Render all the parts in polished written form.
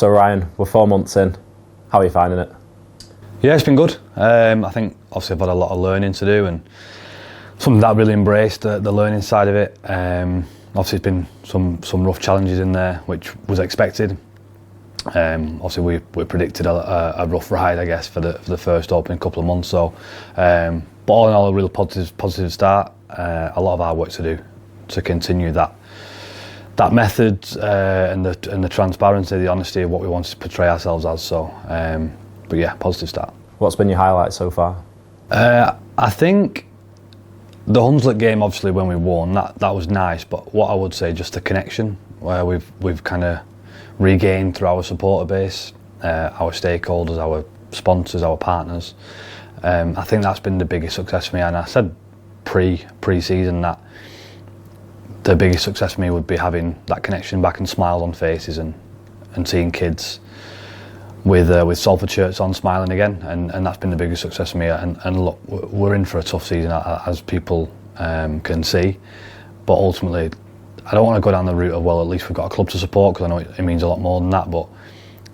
So Ryan, we're 4 months in. How are you finding it? Yeah, it's been good. I think obviously I've had a lot of learning to do and something that I really embraced, the learning side of it. Obviously there's been some rough challenges in there, which was expected. Obviously we predicted a rough ride, I guess, for the first opening couple of months. So, but all in all, a real positive start. A lot of hard work to do to continue that method and the transparency, the honesty of what we wanted to portray ourselves as. So, but yeah, positive start. What's been your highlight so far? I think the Hunslet game, obviously, when we won, that was nice. But what I would say, just the connection where we've kind of regained through our supporter base, our stakeholders, our sponsors, our partners. I think that's been the biggest success for me. And I said pre-season that the biggest success for me would be having that connection back and smiles on faces and seeing kids with Salford shirts on smiling again, and that's been the biggest success for me. And look, we're in for a tough season, as people can see, but ultimately I don't want to go down the route of, well, at least we've got a club to support, because I know it means a lot more than that, but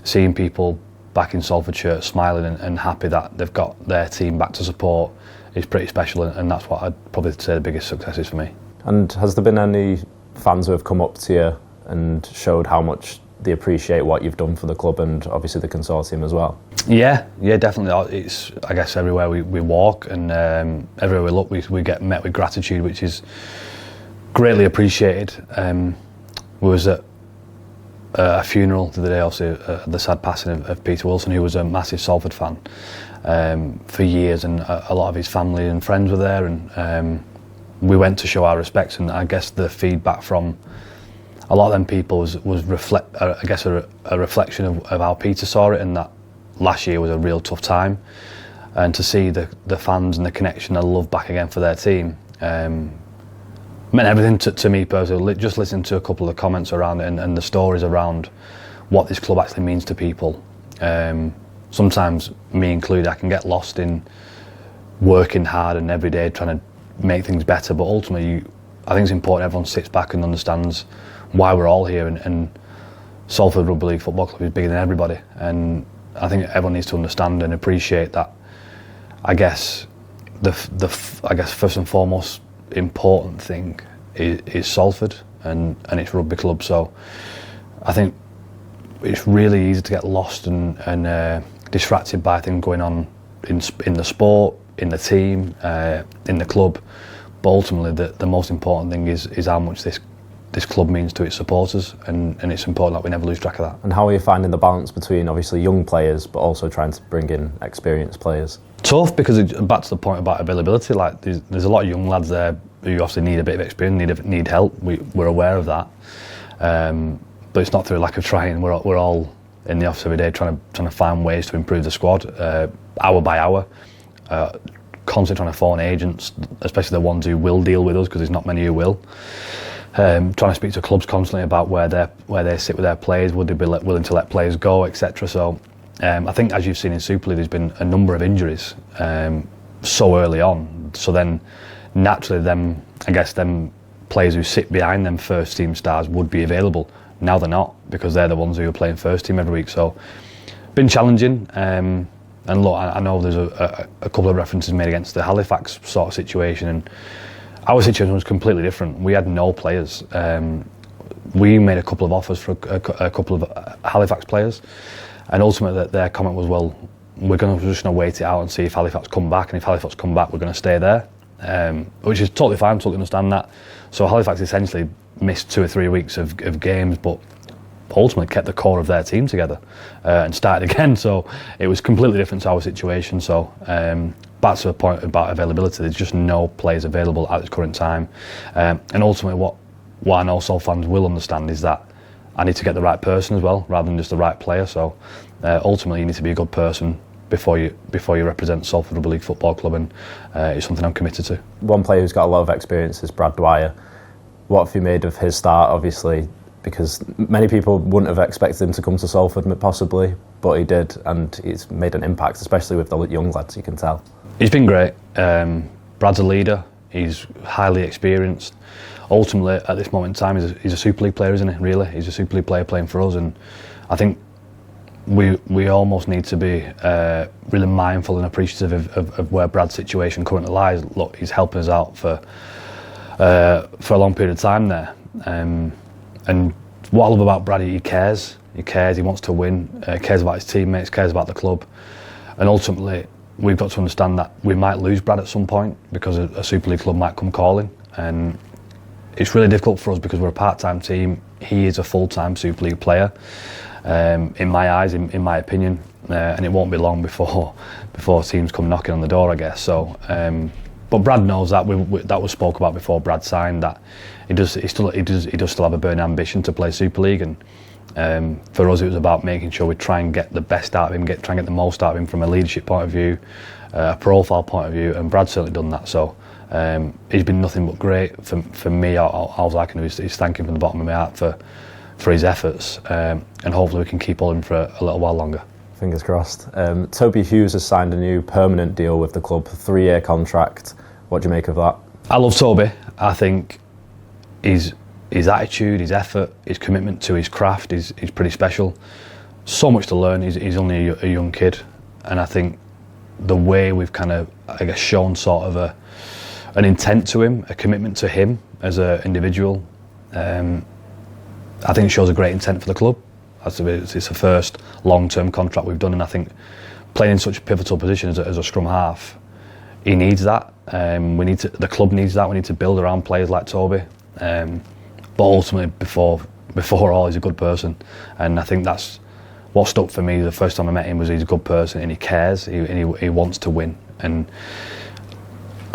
seeing people back in Salford shirts smiling and happy that they've got their team back to support is pretty special, and that's what I'd probably say the biggest success is for me. And has there been any fans who have come up to you and showed how much they appreciate what you've done for the club and obviously the consortium as well? Yeah, definitely. It's, I guess, everywhere we walk and everywhere we look, we get met with gratitude, which is greatly appreciated. We was at a funeral the other day, obviously, the sad passing of Peter Wilson, who was a massive Salford fan for years, and a lot of his family and friends were there, and we went to show our respects. And I guess the feedback from a lot of them people was a reflection of how Peter saw it, and that last year was a real tough time, and to see the fans and the connection and the love back again for their team meant everything to me personally. Just listening to a couple of the comments around it and the stories around what this club actually means to people. Sometimes, me included, I can get lost in working hard and every day trying to make things better, but ultimately I think it's important everyone sits back and understands why we're all here, and Salford Rugby League Football Club is bigger than everybody, and I think everyone needs to understand and appreciate that. I guess the first and foremost important thing is Salford and its rugby club. So I think it's really easy to get lost and distracted by things going on in the sport, in the team, in the club, but ultimately the most important thing is how much this club means to its supporters, and it's important that we never lose track of that. And how are you finding the balance between obviously young players but also trying to bring in experienced players? Tough, because back to the point about availability, like there's a lot of young lads there who obviously need a bit of experience, need help. We're aware of that, but it's not through lack of trying. We're all in the office every day trying to find ways to improve the squad, hour by hour. Constantly trying to phone agents, especially the ones who will deal with us, because there's not many who will. Trying to speak to clubs constantly about where they sit with their players, would they be willing to let players go, etc. So I think, as you've seen in Super League, there's been a number of injuries so early on. So then naturally them players who sit behind them first team stars would be available. Now they're not, because they're the ones who are playing first team every week. So been challenging. And look, I know there's a couple of references made against the Halifax sort of situation, and our situation was completely different. We had no players. We made a couple of offers for a couple of Halifax players, and ultimately their comment was, well, we're just going to wait it out and see if Halifax come back, and if Halifax come back, we're going to stay there, which is totally fine, totally understand that. So Halifax essentially missed 2 or 3 weeks of games, but ultimately kept the core of their team together and started again. So it was completely different to our situation. So back to the point about availability, there's just no players available at this current time, and ultimately what I know Sol fans will understand is that I need to get the right person as well, rather than just the right player. So ultimately you need to be a good person before you represent Salford Rugby League Football Club, and it's something I'm committed to. One player who's got a lot of experience is Brad Dwire. What have you made of his start, obviously, because many people wouldn't have expected him to come to Salford possibly, but he did, and he's made an impact, especially with the young lads, you can tell. He's been great. Brad's a leader, he's highly experienced. Ultimately, at this moment in time, he's a Super League player, isn't he, really? He's a Super League player playing for us, and I think we almost need to be really mindful and appreciative of where Brad's situation currently lies. Look, he's helping us out for a long period of time there, and what I love about Brad, he cares. He cares. He wants to win. Cares about his teammates. Cares about the club, and ultimately, we've got to understand that we might lose Brad at some point because a Super League club might come calling, and it's really difficult for us because we're a part-time team. He is a full-time Super League player, in my eyes, in my opinion, and it won't be long before teams come knocking on the door, I guess. So, but Brad knows that. That was spoke about before Brad signed. That he does still have a burning ambition to play Super League, and for us it was about making sure we try and get the best out of him, try and get the most out of him from a leadership point of view, a profile point of view, and Brad's certainly done that. So he's been nothing but great for me. All I can do is thank him from the bottom of my heart for his efforts, and hopefully we can keep on him for a little while longer. Fingers crossed. Toby Hughes has signed a new permanent deal with the club, a 3-year contract. What do you make of that? I love Toby. I think his attitude, his effort, his commitment to his craft is pretty special. So much to learn. He's only a young kid, and I think the way we've kind of, I guess, shown sort of an intent to him, a commitment to him as an individual, I think it shows a great intent for the club. It's the first long-term contract we've done, and I think playing in such a pivotal position as a scrum half, he needs that. The club needs that. We need to build around players like Toby. But ultimately, before all, he's a good person, and I think that's what stuck for me. The first time I met him was he's a good person and he cares. He wants to win, and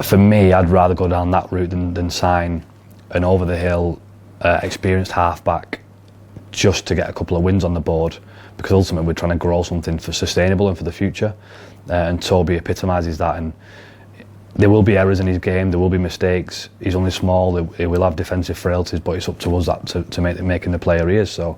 for me, I'd rather go down that route than sign an over-the-hill, experienced halfback just to get a couple of wins on the board, because ultimately we're trying to grow something for sustainable and for the future, and Toby epitomises that. And there will be errors in his game, there will be mistakes. He's only small, he will have defensive frailties, but it's up to us to making the player he is. So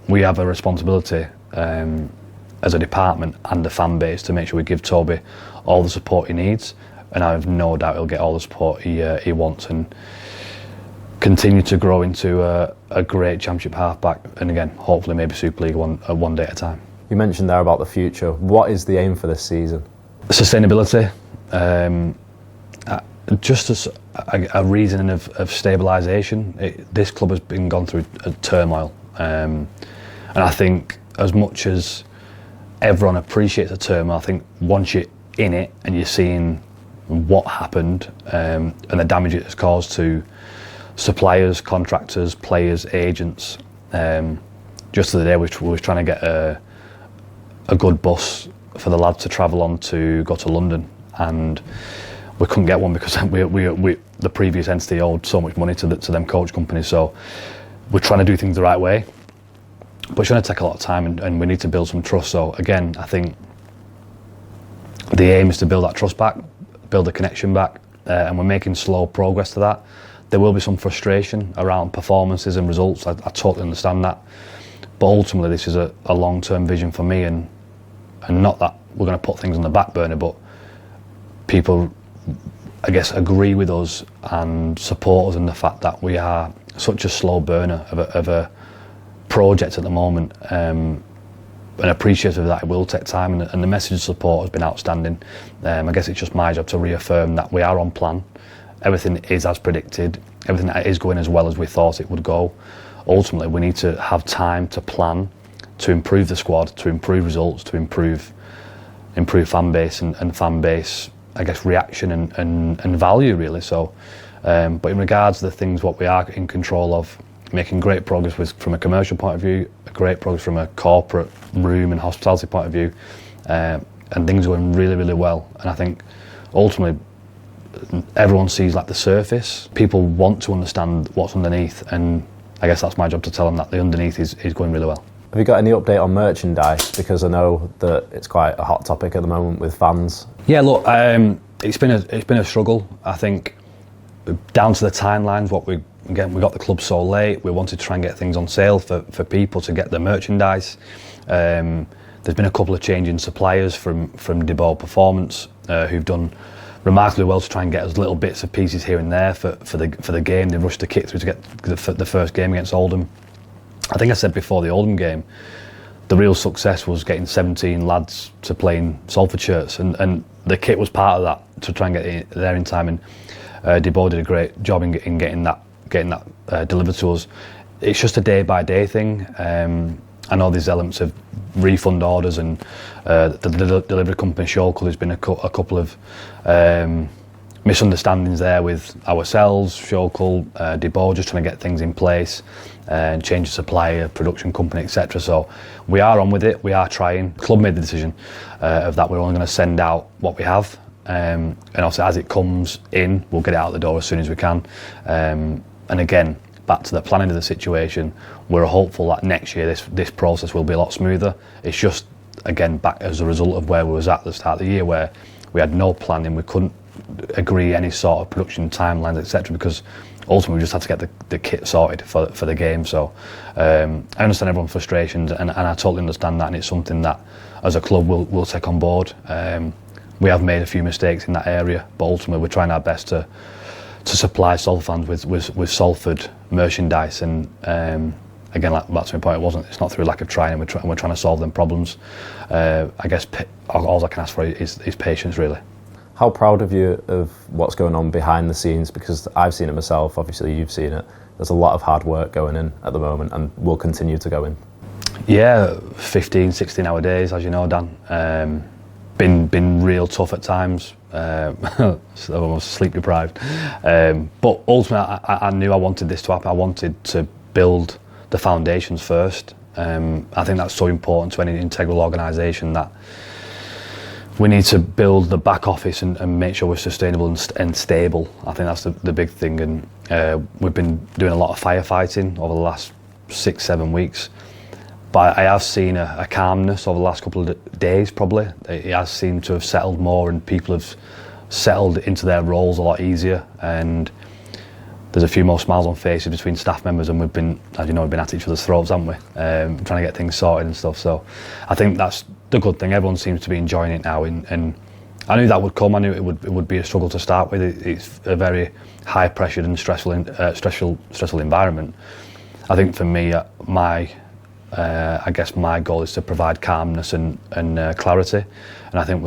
we have a responsibility as a department and a fan base to make sure we give Toby all the support he needs, and I have no doubt he'll get all the support he wants and continue to grow into a great championship halfback, and again, hopefully maybe Super League one day at a time. You mentioned there about the future. What is the aim for this season? Sustainability, just as a reasoning of stabilisation. This club has been gone through a turmoil, and I think as much as everyone appreciates the turmoil, I think once you're in it and you're seeing what happened and the damage it has caused to suppliers, contractors, players, agents. Just the other day we were trying to get a good bus for the lads to travel on to go to London, and we couldn't get one because the previous entity owed so much money to them coach companies. So we're trying to do things the right way, but it's going to take a lot of time, and we need to build some trust. So again, I think the aim is to build that trust back, build the connection back, and we're making slow progress to that. There will be some frustration around performances and results. I totally understand that, but ultimately this is a long-term vision for me, and not that we're going to put things on the back burner, but people, I guess, agree with us and support us in the fact that we are such a slow burner of a project at the moment, and appreciative of that. It will take time, and the message of support has been outstanding. I guess it's just my job to reaffirm that we are on plan. Everything is as predicted. Everything is going as well as we thought it would go. Ultimately, we need to have time to plan, to improve the squad, to improve results, to improve fan base and fan base, I guess, reaction and value, really. So, but in regards to the things what we are in control of, making great progress from a commercial point of view, great progress from a corporate room and hospitality point of view, and things are going really, really well. And I think ultimately everyone sees like the surface. People want to understand what's underneath, and I guess that's my job to tell them that the underneath is going really well. Have you got any update on merchandise? Because I know that it's quite a hot topic at the moment with fans. Yeah, look, it's been a struggle. I think down to the timelines, we got the club so late. We wanted to try and get things on sale for people to get the merchandise. There's been a couple of change in suppliers from DeBoer Performance who've done remarkably well to try and get us little bits of pieces here and there for the game. They rushed the kit through to get the first game against Oldham. I think I said before the Oldham game, the real success was getting 17 lads to play in Salford shirts, and the kit was part of that to try and get it there in time. And Debo did a great job in getting that delivered to us. It's just a day-by-day thing. I know there's elements of refund orders, and the delivery company Showcall, there's been a couple of misunderstandings there with ourselves, Showcall, Debo, just trying to get things in place and change the supplier, production company, etc. So we are on with it, we are trying. The club made the decision of that we're only going to send out what we have, and obviously as it comes in, we'll get it out the door as soon as we can. And again, back to the planning of the situation, we're hopeful that next year this process will be a lot smoother. It's just, again, back as a result of where we was at the start of the year, where we had no planning, we couldn't agree any sort of production timelines, etc., because ultimately we just had to get the kit sorted for the game. So I understand everyone's frustrations, and I totally understand that, and it's something that as a club we'll take on board. We have made a few mistakes in that area, but ultimately we're trying our best to supply Salford fans with Salford merchandise, and again, that's my point. It's not through lack of trying, and we're trying to solve them problems. I guess all I can ask for is patience, really. How proud of you of what's going on behind the scenes? Because I've seen it myself, obviously you've seen it. There's a lot of hard work going in at the moment, and will continue to go in. Yeah, 15, 16-hour days, as you know, Dan. Been real tough at times. So almost sleep deprived. But ultimately, I knew I wanted this to happen. I wanted to build the foundations first. I think that's so important to any integral organisation, that we need to build the back office and make sure we're sustainable and stable. I think that's the big thing. And we've been doing a lot of firefighting over the last 6-7 weeks. But I have seen a calmness over the last couple of days, probably. It has seemed to have settled more, and people have settled into their roles a lot easier. And there's a few more smiles on faces between staff members, and we've been, as you know, we've been at each other's throats, haven't we? Trying to get things sorted and stuff. So I think that's the good thing. Everyone seems to be enjoying it now, and I knew that would come. I knew it would be a struggle to start with. It's a very high-pressured and stressful environment. I think for me, I guess my goal is to provide calmness and clarity, and I think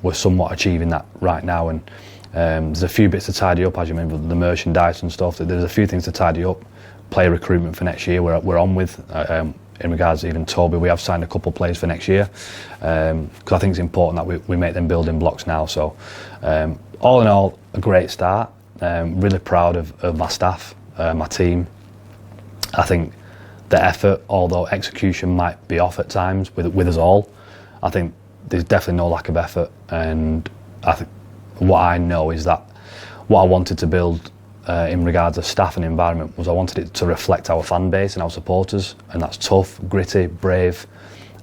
we're somewhat achieving that right now. And there's a few bits to tidy up, as you remember, the merchandise and stuff. There's a few things to tidy up. Player recruitment for next year, we're on with. In regards to even Toby, we have signed a couple of players for next year, because I think it's important that we make them building blocks now. So all in all, a great start. Really proud of my staff, my team. I think the effort, although execution might be off at times with us all, I think there's definitely no lack of effort. And I think what I know is that what I wanted to build in regards to staff and environment was I wanted it to reflect our fan base and our supporters, and that's tough, gritty, brave,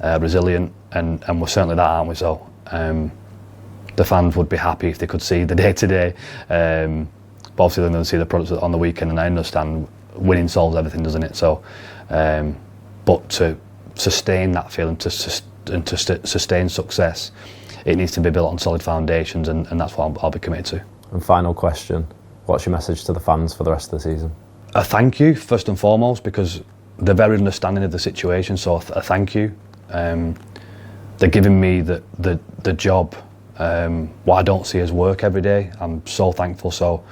resilient, and we're certainly that, aren't we? So the fans would be happy if they could see the day-to-day, but obviously then they'll see the products on the weekend, and I understand winning solves everything, doesn't it? So but to sustain that feeling, to sustain success, it needs to be built on solid foundations, and that's what I'll be committed to. And final question, what's your message to the fans for the rest of the season? A thank you, first and foremost, because they're very understanding of the situation, so a thank you. They're giving me the job, what I don't see as work every day. I'm so thankful. So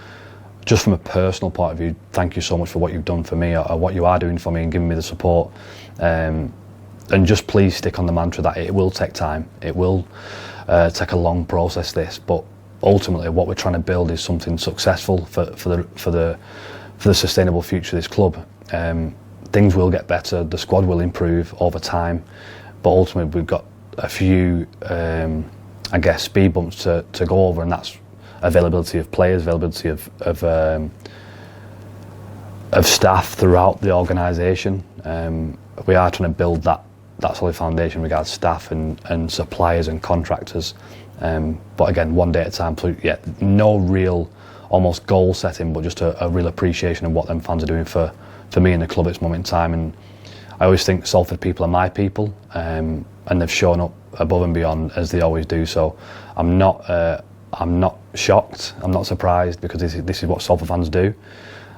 just from a personal point of view, thank you so much for what you've done for me, or what you are doing for me, and giving me the support. And just please stick on the mantra that it will take time. It will take a long process, this, but ultimately what we're trying to build is something successful for the sustainable future of this club. Things will get better, the squad will improve over time, but ultimately we've got a few I guess speed bumps to go over, and that's availability of players, availability of staff throughout the organisation. We are trying to build that solid foundation in regards to staff and suppliers and contractors. But again, one day at a time. So yeah, no real almost goal setting, but just a real appreciation of what them fans are doing for me and the club at this moment in time. And I always think Salford people are my people, and they've shown up above and beyond as they always do. So I'm not shocked, I'm not surprised, because this is what Salford fans do.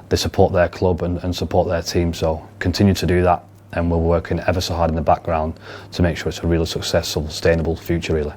They support their club and support their team, so continue to do that. and we're working ever so hard in the background to make sure it's a really successful, sustainable future, really.